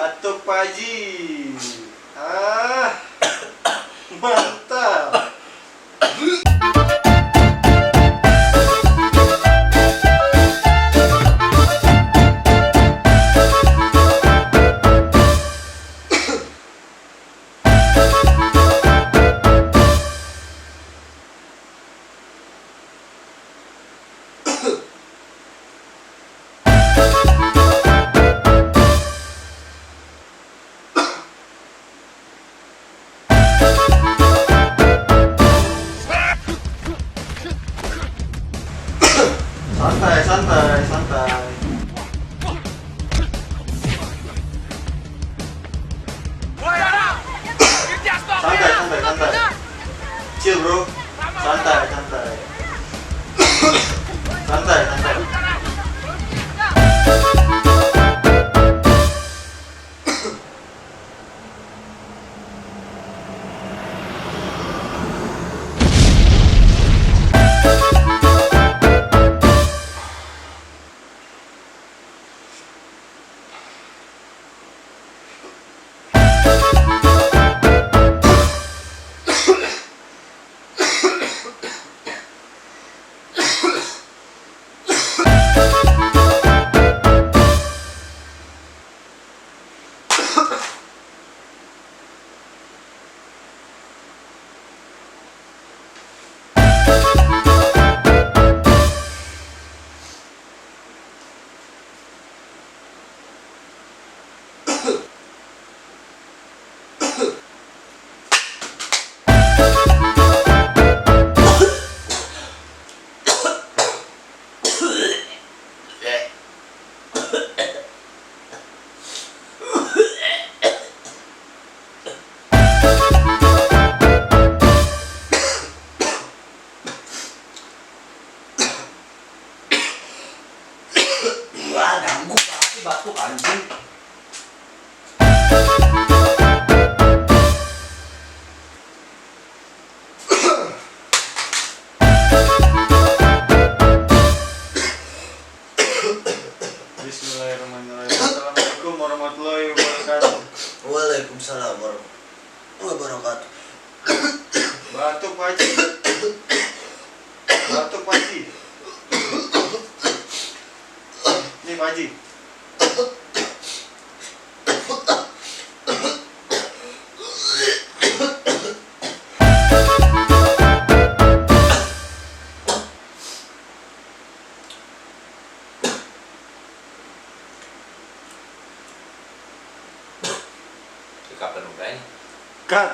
Batuk Pak Haji. Mantap. Santai, santai, santai. Santai, santai, santai. Chill, bro. Santai, santai. Santai, santai. Wah, ganggu banget batuk anjing. Bismillahirrahmanirrahim. Assalamualaikum warahmatullahi wabarakatuh. Waalaikumsalam warahmatullahi wabarakatuh. Batuk Pak Haji. Batuk Pak Haji. Nih Pak Haji. Kapan udah? Cut.